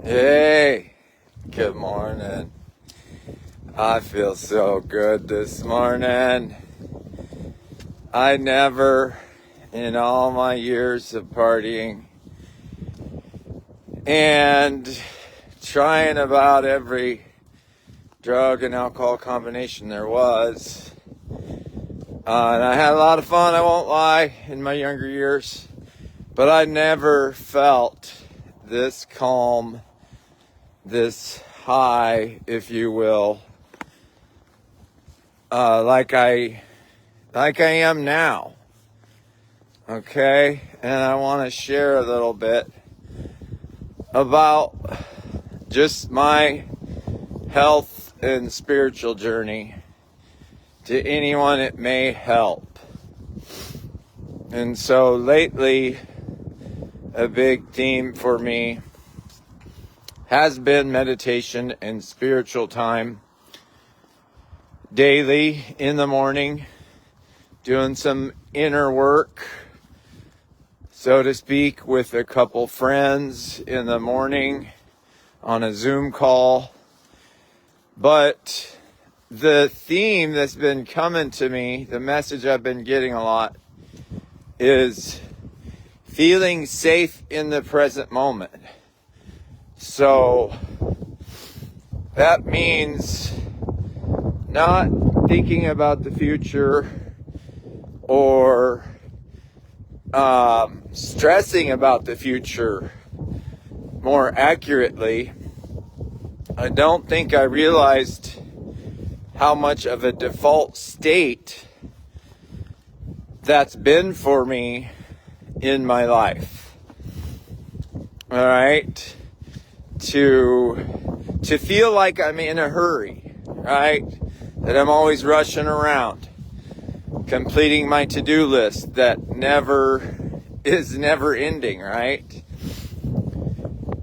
Hey, good morning. I feel so good this morning. I never, in all my years of partying and trying about every drug and alcohol combination there was, and I had a lot of fun, I won't lie, in my younger years, but I never felt this calm, this high, if you will, like I am now. Okay, and I want to share a little bit about just my health and spiritual journey to anyone it may help. And so lately, a big theme for me has been meditation and spiritual time daily in the morning, doing some inner work, so to speak, with a couple friends in the morning on a Zoom call. But the theme that's been coming to me, the message I've been getting a lot, is feeling safe in the present moment. So that means not thinking about the future or stressing about the future. More accurately, I don't think I realized how much of a default state that's been for me in my life. All right, to feel like I'm in a hurry, right? That I'm always rushing around, completing my to-do list that is never ending, right?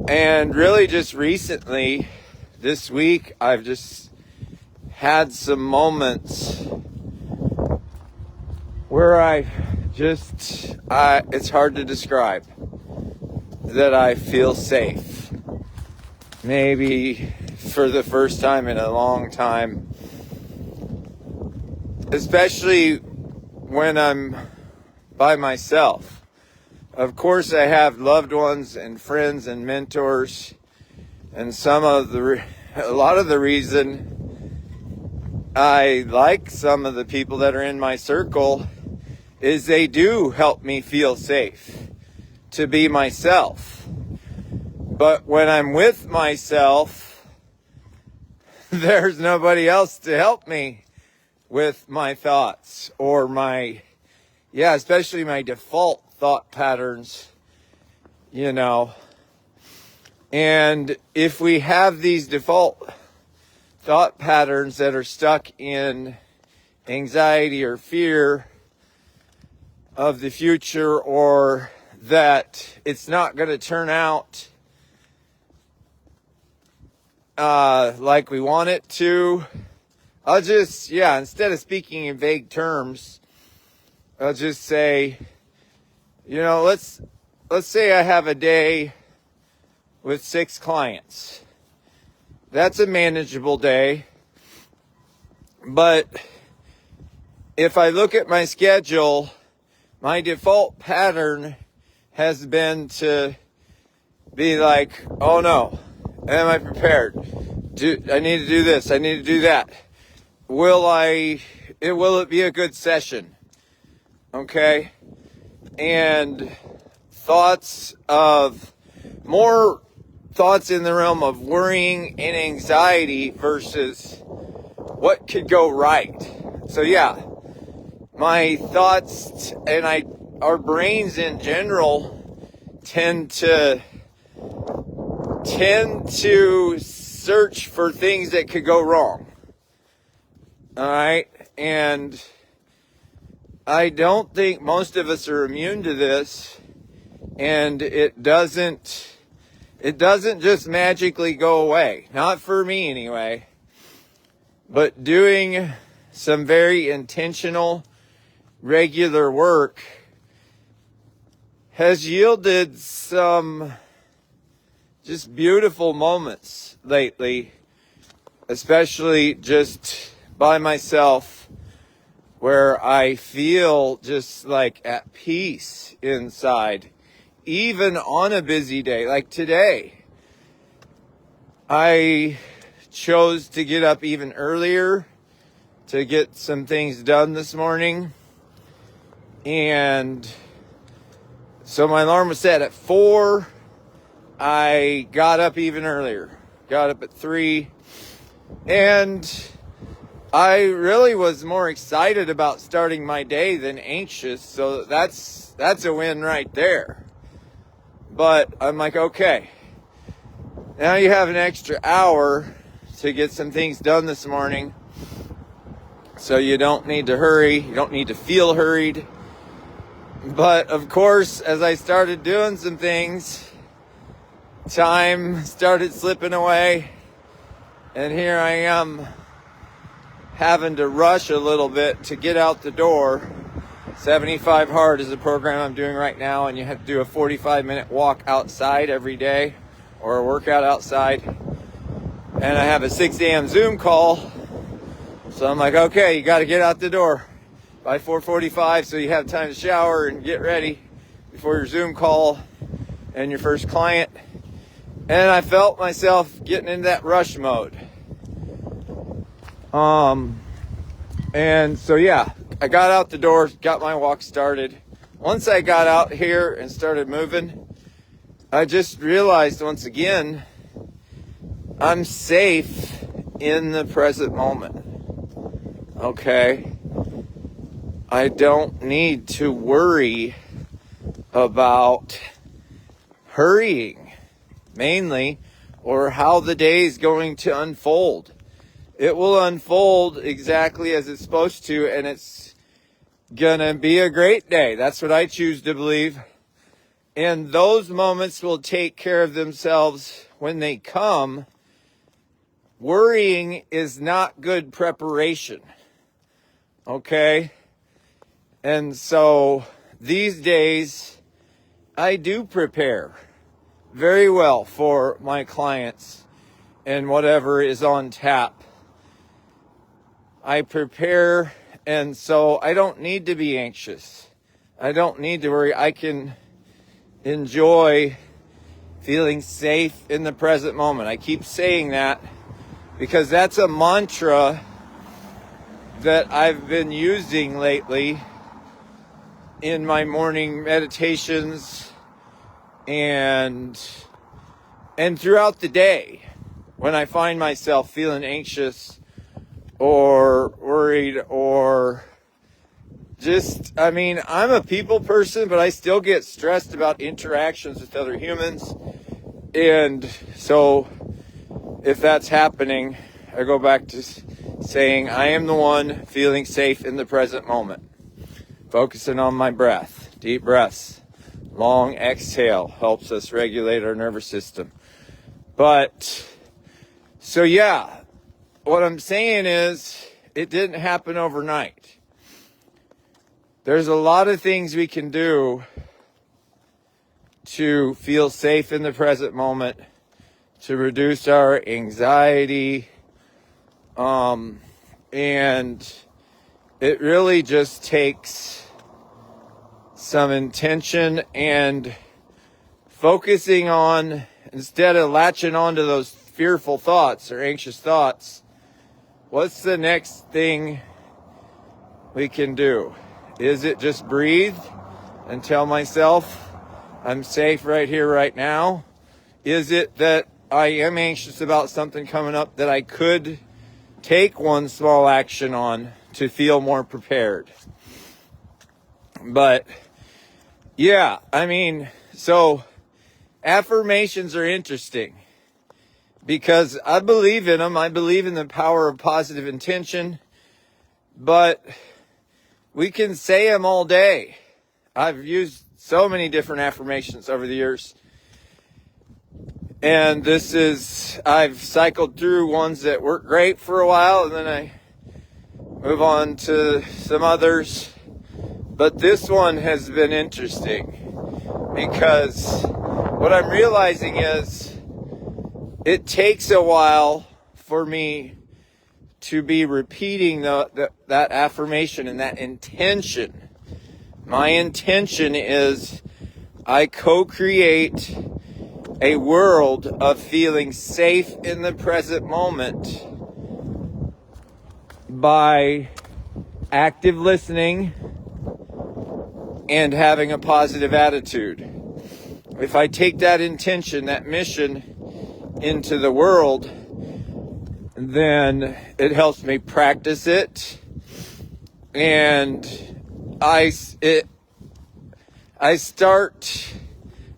And really just recently, this week, I've just had some moments where it's hard to describe, that I feel safe. Maybe for the first time in a long time, especially when I'm by myself. Of course, I have loved ones and friends and mentors, and a lot of the reason I like some of the people that are in my circle is they do help me feel safe to be myself. But when I'm with myself, there's nobody else to help me with my thoughts or especially my default thought patterns, And if we have these default thought patterns that are stuck in anxiety or fear of the future, or that it's not going to turn out like we want it to, instead of speaking in vague terms, I'll just say, let's say I have a day with 6 clients. That's a manageable day. But if I look at my schedule, my default pattern has been to be like, oh no, am I prepared? I need to do this, I need to do that. Will it be a good session? Okay? And more thoughts in the realm of worrying and anxiety versus what could go right. So my thoughts and our brains in general tend to search for things that could go wrong. All right? And I don't think most of us are immune to this, and it doesn't just magically go away. Not for me anyway. But doing some very intentional, regular work has yielded some just beautiful moments lately, especially just by myself, where I feel just like at peace inside, even on a busy day like today. I chose to get up even earlier to get some things done this morning. And so my alarm was set at 4. I got up even earlier. Got up at 3. And I really was more excited about starting my day than anxious. So that's a win right there. But I'm like, okay, now you have an extra hour to get some things done this morning. So you don't need to hurry. You don't need to feel hurried. But of course, as I started doing some things, time started slipping away. And here I am having to rush a little bit to get out the door. 75 Hard is a program I'm doing right now, and you have to do a 45-minute walk outside every day, or a workout outside. And I have a 6 a.m. Zoom call. So I'm like, okay, you got to get out the door by 4:45 so you have time to shower and get ready before your Zoom call and your first client. And I felt myself getting into that rush mode. And so yeah, I got out the door, got my walk started. Once I got out here and started moving, I just realized once again, I'm safe in the present moment. Okay? I don't need to worry about hurrying, mainly, or how the day is going to unfold. It will unfold exactly as it's supposed to, and it's gonna be a great day. That's what I choose to believe. And those moments will take care of themselves when they come. Worrying is not good preparation. Okay? And so these days, I do prepare very well for my clients and whatever is on tap. I prepare, and so I don't need to be anxious. I don't need to worry. I can enjoy feeling safe in the present moment. I keep saying that because that's a mantra that I've been using lately in my morning meditations and throughout the day when I find myself feeling anxious or worried or just, I'm a people person, but I still get stressed about interactions with other humans. And so if that's happening, I go back to saying I am the one feeling safe in the present moment. Focusing on my breath. Deep breaths. Long exhale helps us regulate our nervous system. But, so yeah, what I'm saying is it didn't happen overnight. There's a lot of things we can do to feel safe in the present moment, to reduce our anxiety, and it really just takes some intention and focusing on, instead of latching onto those fearful thoughts or anxious thoughts, what's the next thing we can do? Is it just breathe and tell myself I'm safe right here, right now? Is it that I am anxious about something coming up that I could take one small action on to feel more prepared? But yeah, so affirmations are interesting because I believe in them. I believe in the power of positive intention, but we can say them all day. I've used so many different affirmations over the years. And I've cycled through ones that work great for a while, and then I move on to some others. But this one has been interesting because what I'm realizing is it takes a while for me to be repeating that affirmation and that intention. My intention is I co-create a world of feeling safe in the present moment by active listening and having a positive attitude. If I take that intention, that mission into the world, then it helps me practice it, and I start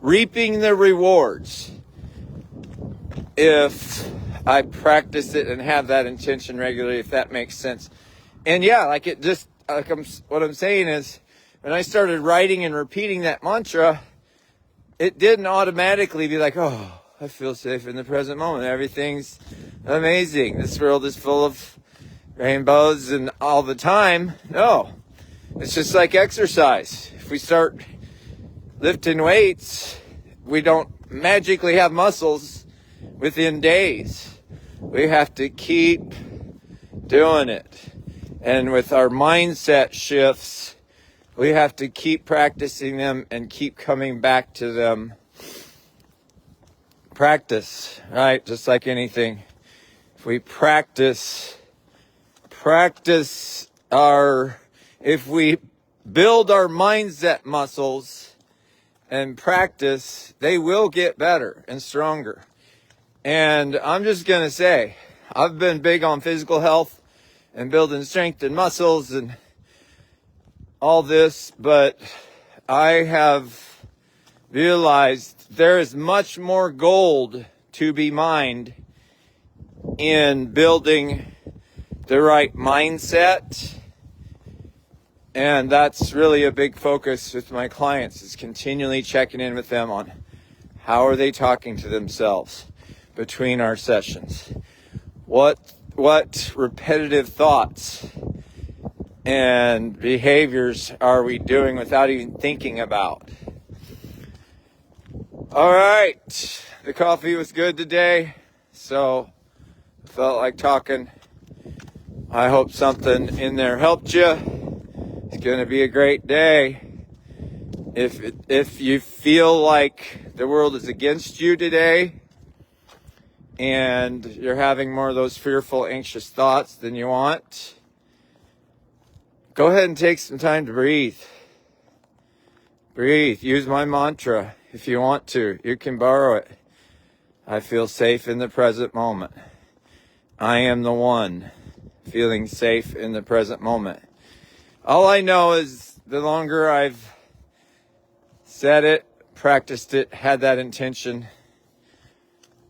reaping the rewards if I practice it and have that intention regularly, if that makes sense. And yeah, what I'm saying is, when I started writing and repeating that mantra, it didn't automatically be like, oh, I feel safe in the present moment. Everything's amazing. This world is full of rainbows and all the time. No, it's just like exercise. If we start lifting weights, we don't magically have muscles within days. We have to keep doing it. And with our mindset shifts, we have to keep practicing them and keep coming back to them. Practice, right? Just like anything. If we if we build our mindset muscles and practice, they will get better and stronger. And I'm just going to say, I've been big on physical health and building strength and muscles and all this, but I have realized there is much more gold to be mined in building the right mindset. And that's really a big focus with my clients, is continually checking in with them on how are they talking to themselves between our sessions. What repetitive thoughts and behaviors are we doing without even thinking about? All right, the coffee was good today, so I felt like talking. I hope something in there helped you. It's going to be a great day. If you feel like the world is against you today and you're having more of those fearful, anxious thoughts than you want, go ahead and take some time to breathe. Breathe. Use my mantra if you want to. You can borrow it. I feel safe in the present moment. I am the one feeling safe in the present moment. All I know is the longer I've said it, practiced it, had that intention,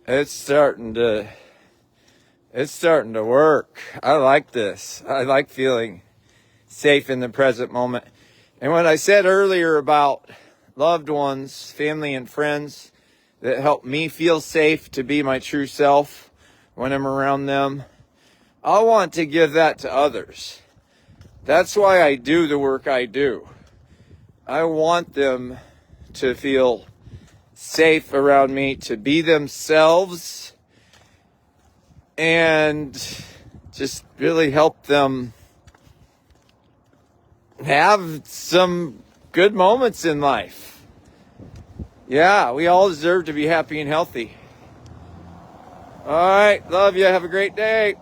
it's starting to work. I like this. I like feeling safe in the present moment. And what I said earlier about loved ones, family and friends that help me feel safe to be my true self when I'm around them, I want to give that to others. That's why I do the work I do. I want them to feel safe around me, to be themselves, and just really help them have some good moments in life. Yeah, we all deserve to be happy and healthy. All right, love you. Have a great day.